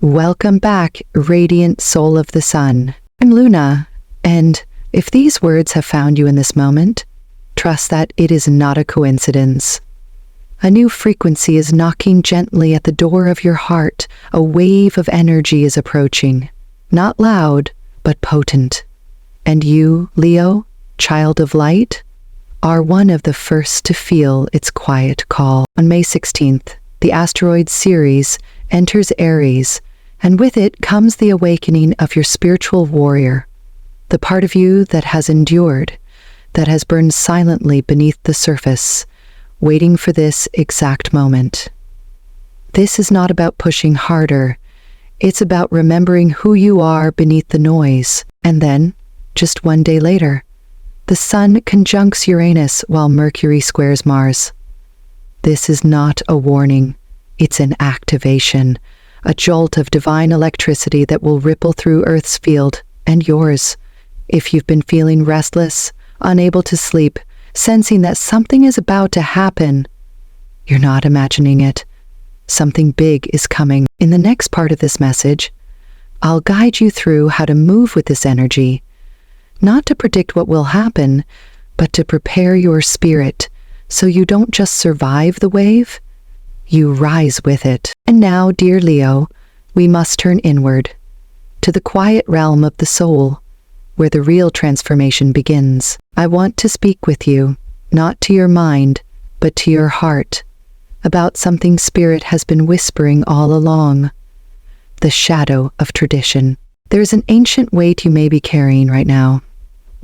Welcome back, radiant soul of the sun. I'm Luna, and if these words have found you in this moment, trust that it is not a coincidence. A new frequency is knocking gently at the door of your heart. A wave of energy is approaching, not loud, but potent. And you, Leo, child of light, are one of the first to feel its quiet call. On May 16th, the asteroid Ceres enters Aries, and with it comes the awakening of your spiritual warrior, the part of you that has endured, that has burned silently beneath the surface, waiting for this exact moment. This is not about pushing harder. It's about remembering who you are beneath the noise. And then, just one day later, the sun conjuncts Uranus while Mercury squares Mars. This is not a warning. It's an activation, a jolt of divine electricity that will ripple through Earth's field and yours. If you've been feeling restless, unable to sleep, sensing that something is about to happen, you're not imagining it. Something big is coming. In the next part of this message, I'll guide you through how to move with this energy, not to predict what will happen, but to prepare your spirit so you don't just survive the wave, you rise with it. And now, dear Leo, we must turn inward, to the quiet realm of the soul, where the real transformation begins. I want to speak with you, not to your mind, but to your heart, about something Spirit has been whispering all along: the shadow of tradition. There's an ancient weight you may be carrying right now.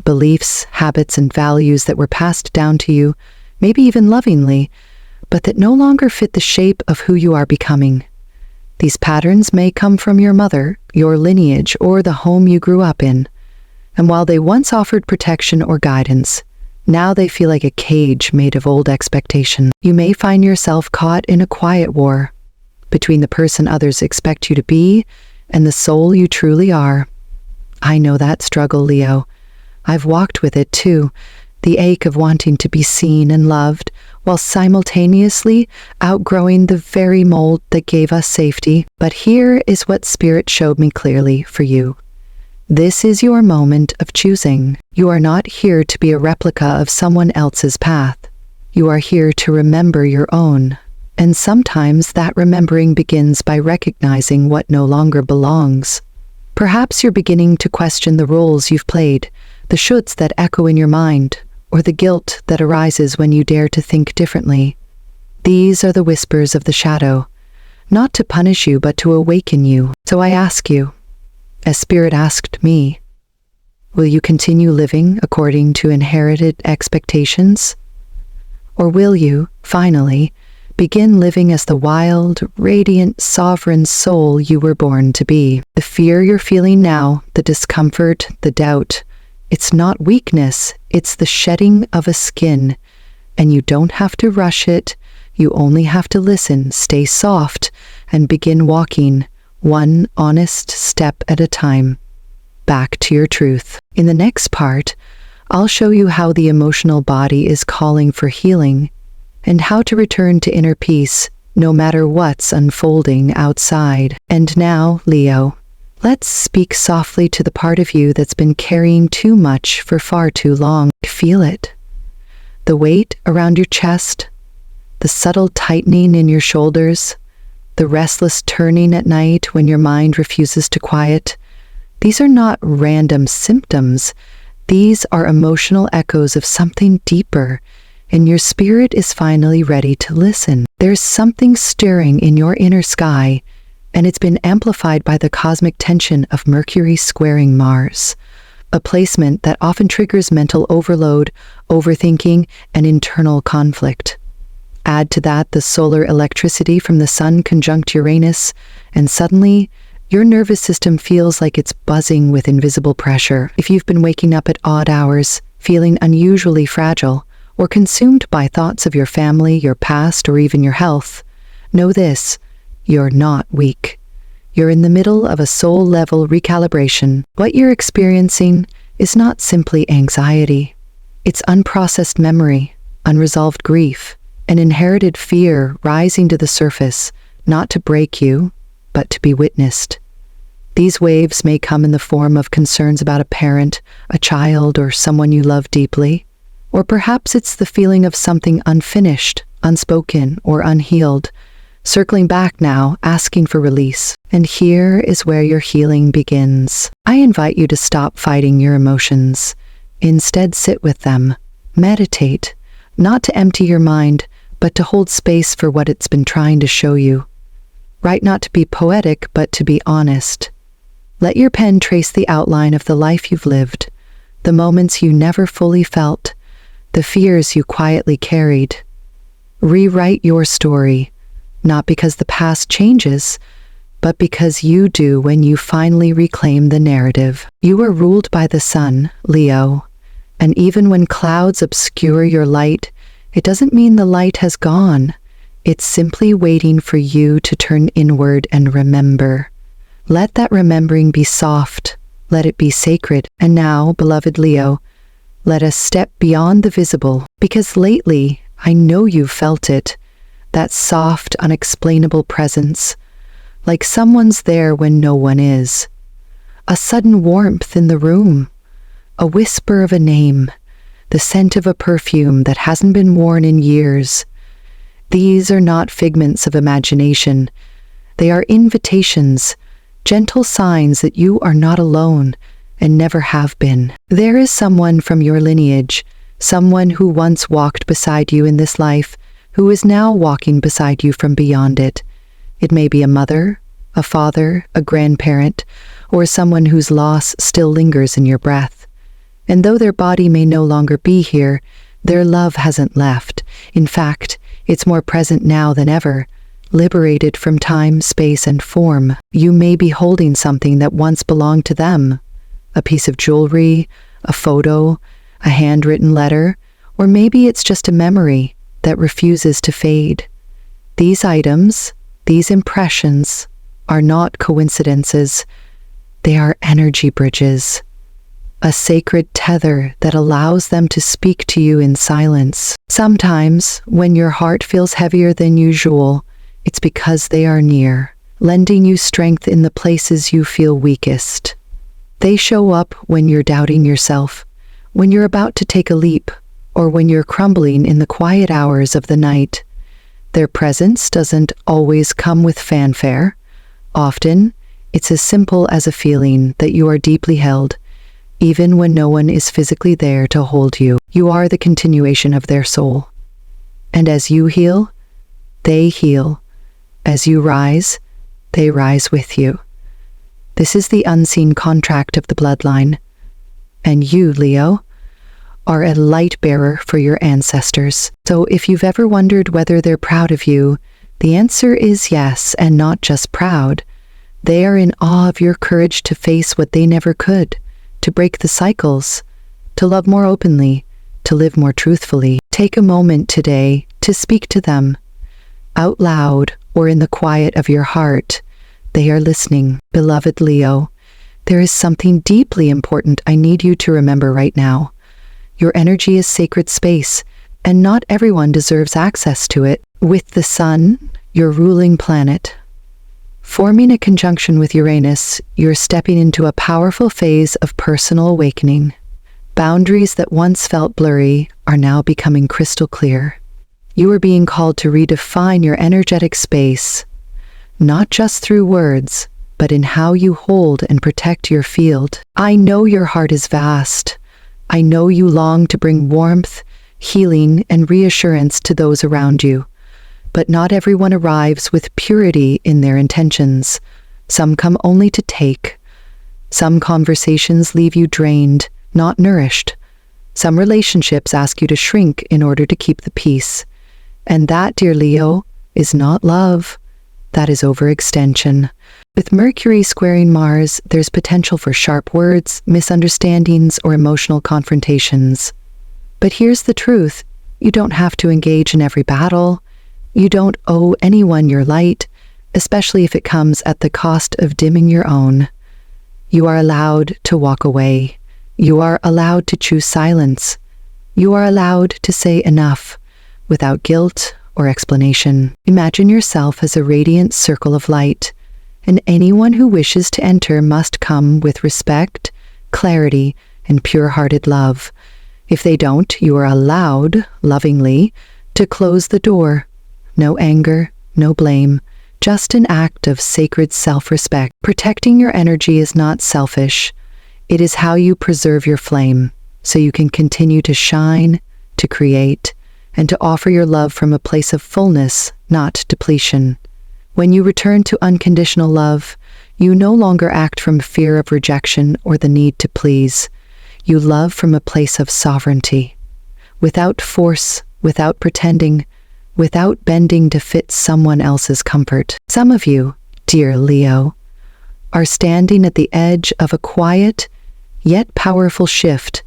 Beliefs, habits, and values that were passed down to you, maybe even lovingly, but that no longer fit the shape of who you are becoming. These patterns may come from your mother, your lineage, or the home you grew up in. And while they once offered protection or guidance, now they feel like a cage made of old expectation. You may find yourself caught in a quiet war between the person others expect you to be and the soul you truly are. I know that struggle, Leo. I've walked with it too, the ache of wanting to be seen and loved, while simultaneously outgrowing the very mold that gave us safety. But here is what Spirit showed me clearly for you. This is your moment of choosing. You are not here to be a replica of someone else's path. You are here to remember your own. And sometimes that remembering begins by recognizing what no longer belongs. Perhaps you're beginning to question the roles you've played, the shoulds that echo in your mind, or the guilt that arises when you dare to think differently. These are the whispers of the shadow, not to punish you but to awaken you. So I ask you, as Spirit asked me, will you continue living according to inherited expectations? Or will you, finally, begin living as the wild, radiant, sovereign soul you were born to be? The fear you're feeling now, the discomfort, the doubt, it's not weakness, it's the shedding of a skin. And you don't have to rush it, you only have to listen, stay soft, and begin walking, one honest step at a time, back to your truth. In the next part, I'll show you how the emotional body is calling for healing, and how to return to inner peace, no matter what's unfolding outside. And now, Leo, let's speak softly to the part of you that's been carrying too much for far too long. Feel it. The weight around your chest, the subtle tightening in your shoulders, the restless turning at night when your mind refuses to quiet. These are not random symptoms. These are emotional echoes of something deeper, and your spirit is finally ready to listen. There's something stirring in your inner sky, and it's been amplified by the cosmic tension of Mercury squaring Mars, a placement that often triggers mental overload, overthinking, and internal conflict. Add to that the solar electricity from the sun conjunct Uranus, and suddenly, your nervous system feels like it's buzzing with invisible pressure. If you've been waking up at odd hours, feeling unusually fragile, or consumed by thoughts of your family, your past, or even your health, know this: you're not weak. You're in the middle of a soul-level recalibration. What you're experiencing is not simply anxiety. It's unprocessed memory, unresolved grief, an inherited fear rising to the surface, not to break you, but to be witnessed. These waves may come in the form of concerns about a parent, a child, or someone you love deeply. Or perhaps it's the feeling of something unfinished, unspoken, or unhealed, circling back now, asking for release. And here is where your healing begins. I invite you to stop fighting your emotions. Instead, sit with them. Meditate, not to empty your mind, but to hold space for what it's been trying to show you. Write not to be poetic, but to be honest. Let your pen trace the outline of the life you've lived, the moments you never fully felt, the fears you quietly carried. Rewrite your story, not because the past changes, but because you do when you finally reclaim the narrative. You are ruled by the sun, Leo, and even when clouds obscure your light, it doesn't mean the light has gone. It's simply waiting for you to turn inward and remember. Let that remembering be soft. Let it be sacred. And now, beloved Leo, let us step beyond the visible, because lately, I know you've felt it, that soft, unexplainable presence, like someone's there when no one is. A sudden warmth in the room, a whisper of a name, the scent of a perfume that hasn't been worn in years. These are not figments of imagination. They are invitations, gentle signs that you are not alone and never have been. There is someone from your lineage, someone who once walked beside you in this life, who is now walking beside you from beyond it. It may be a mother, a father, a grandparent, or someone whose loss still lingers in your breath. And though their body may no longer be here, their love hasn't left. In fact, it's more present now than ever, liberated from time, space, and form. You may be holding something that once belonged to them, a piece of jewelry, a photo, a handwritten letter, or maybe it's just a memory that refuses to fade. These items, these impressions, are not coincidences. They are energy bridges, a sacred tether that allows them to speak to you in silence. Sometimes, when your heart feels heavier than usual, it's because they are near, lending you strength in the places you feel weakest. They show up when you're doubting yourself, when you're about to take a leap, or when you're crumbling in the quiet hours of the night. Their presence doesn't always come with fanfare. Often, it's as simple as a feeling that you are deeply held, even when no one is physically there to hold you. You are the continuation of their soul. And as you heal, they heal. As you rise, they rise with you. This is the unseen contract of the bloodline. And you, Leo, are a light bearer for your ancestors. So if you've ever wondered whether they're proud of you, the answer is yes, and not just proud. They are in awe of your courage to face what they never could, to break the cycles, to love more openly, to live more truthfully. Take a moment today to speak to them, out loud or in the quiet of your heart. They are listening. Beloved Leo, there is something deeply important I need you to remember right now. Your energy is sacred space, and not everyone deserves access to it. With the sun, your ruling planet, forming a conjunction with Uranus, you're stepping into a powerful phase of personal awakening. Boundaries that once felt blurry are now becoming crystal clear. You are being called to redefine your energetic space, not just through words, but in how you hold and protect your field. I know your heart is vast. I know you long to bring warmth, healing, and reassurance to those around you. But not everyone arrives with purity in their intentions. Some come only to take. Some conversations leave you drained, not nourished. Some relationships ask you to shrink in order to keep the peace. And that, dear Leo, is not love. That is overextension. With Mercury squaring Mars, there's potential for sharp words, misunderstandings, or emotional confrontations. But here's the truth. You don't have to engage in every battle. You don't owe anyone your light, especially if it comes at the cost of dimming your own. You are allowed to walk away. You are allowed to choose silence. You are allowed to say enough, without guilt or explanation. Imagine yourself as a radiant circle of light, and anyone who wishes to enter must come with respect, clarity, and pure-hearted love. If they don't, you are allowed, lovingly, to close the door. No anger, no blame, just an act of sacred self-respect. Protecting your energy is not selfish. It is how you preserve your flame, so you can continue to shine, to create, and to offer your love from a place of fullness, not depletion. When you return to unconditional love, you no longer act from fear of rejection or the need to please. You love from a place of sovereignty, without force, without pretending, without bending to fit someone else's comfort. Some of you, dear Leo, are standing at the edge of a quiet, yet powerful shift,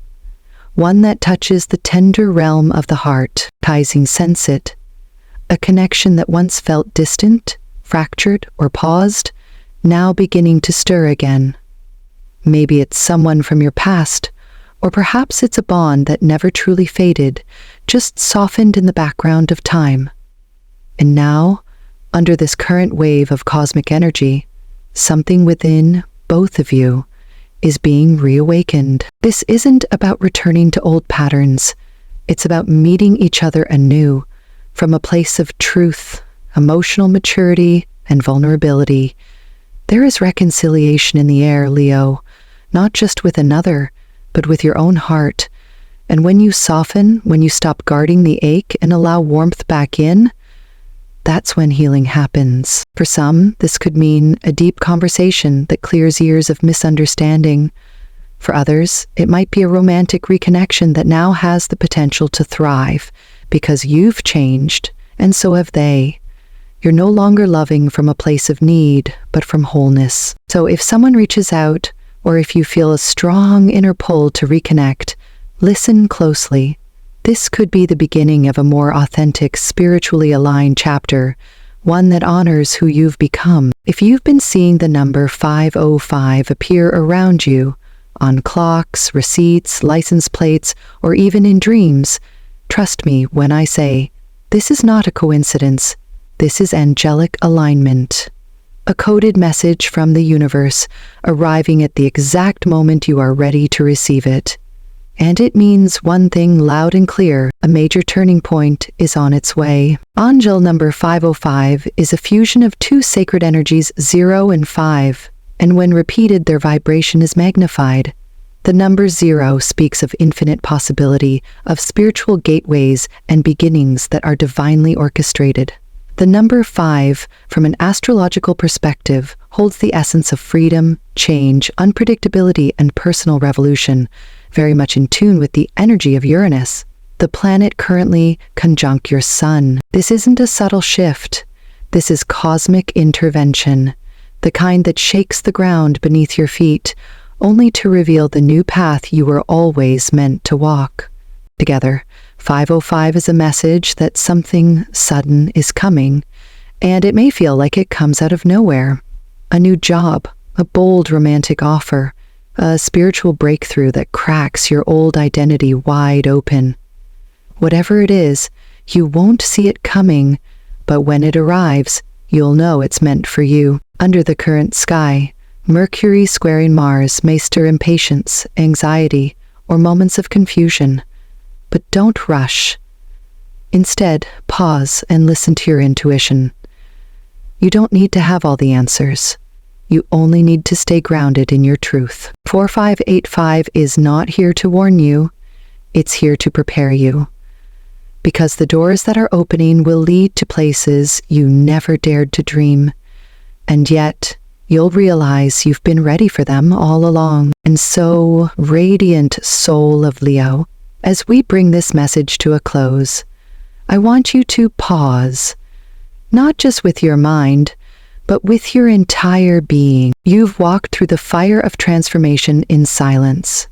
one that touches the tender realm of the heart. Sense it, a connection that once felt distant, fractured, or paused, now beginning to stir again. Maybe it's someone from your past, or perhaps it's a bond that never truly faded, just softened in the background of time. And now, under this current wave of cosmic energy, something within both of you is being reawakened. This isn't about returning to old patterns. It's about meeting each other anew, from a place of truth, emotional maturity, and vulnerability. There is reconciliation in the air, Leo, not just with another, but with your own heart. And when you soften, when you stop guarding the ache and allow warmth back in, that's when healing happens. For some, this could mean a deep conversation that clears years of misunderstanding. For others, it might be a romantic reconnection that now has the potential to thrive, because you've changed, and so have they. You're no longer loving from a place of need, but from wholeness. So if someone reaches out, or if you feel a strong inner pull to reconnect, listen closely. This could be the beginning of a more authentic, spiritually aligned chapter, one that honors who you've become. If you've been seeing the number 505 appear around you, on clocks, receipts, license plates, or even in dreams, trust me when I say, this is not a coincidence. This is angelic alignment. A coded message from the universe, arriving at the exact moment you are ready to receive it. And it means one thing loud and clear: a major turning point is on its way. Angel number 505 is a fusion of two sacred energies, 0 and 5, and when repeated, their vibration is magnified. The number 0 speaks of infinite possibility, of spiritual gateways and beginnings that are divinely orchestrated. The number 5, from an astrological perspective, holds the essence of freedom, change, unpredictability, and personal revolution, very much in tune with the energy of Uranus, the planet currently conjunct your sun. This isn't a subtle shift. This is cosmic intervention, the kind that shakes the ground beneath your feet, only to reveal the new path you were always meant to walk. Together, 505 is a message that something sudden is coming, and it may feel like it comes out of nowhere. A new job, a bold romantic offer, a spiritual breakthrough that cracks your old identity wide open. Whatever it is, you won't see it coming, but when it arrives, you'll know it's meant for you. Under the current sky, Mercury squaring Mars may stir impatience, anxiety, or moments of confusion. But don't rush. Instead, pause and listen to your intuition. You don't need to have all the answers. You only need to stay grounded in your truth. 4585 is not here to warn you. It's here to prepare you. Because the doors that are opening will lead to places you never dared to dream. And yet, you'll realize you've been ready for them all along. And so, radiant soul of Leo, as we bring this message to a close, I want you to pause, not just with your mind, but with your entire being. You've walked through the fire of transformation in silence.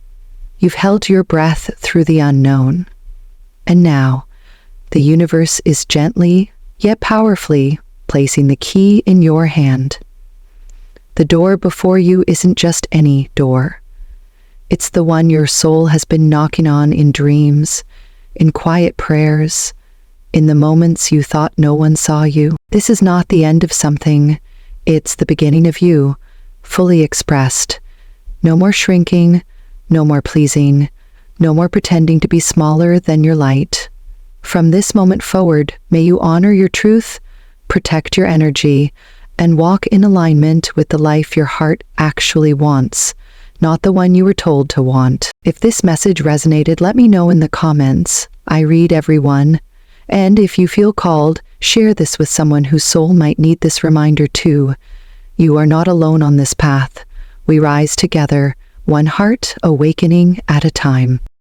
You've held your breath through the unknown. And now, the universe is gently, yet powerfully, placing the key in your hand. The door before you isn't just any door. It's the one your soul has been knocking on in dreams, in quiet prayers, in the moments you thought no one saw you. This is not the end of something. It's the beginning of you, fully expressed. No more shrinking, no more pleasing, no more pretending to be smaller than your light. From this moment forward, may you honor your truth, protect your energy, and walk in alignment with the life your heart actually wants, not the one you were told to want. If this message resonated, let me know in the comments. I read everyone. And if you feel called, share this with someone whose soul might need this reminder too. You are not alone on this path. We rise together, one heart awakening at a time.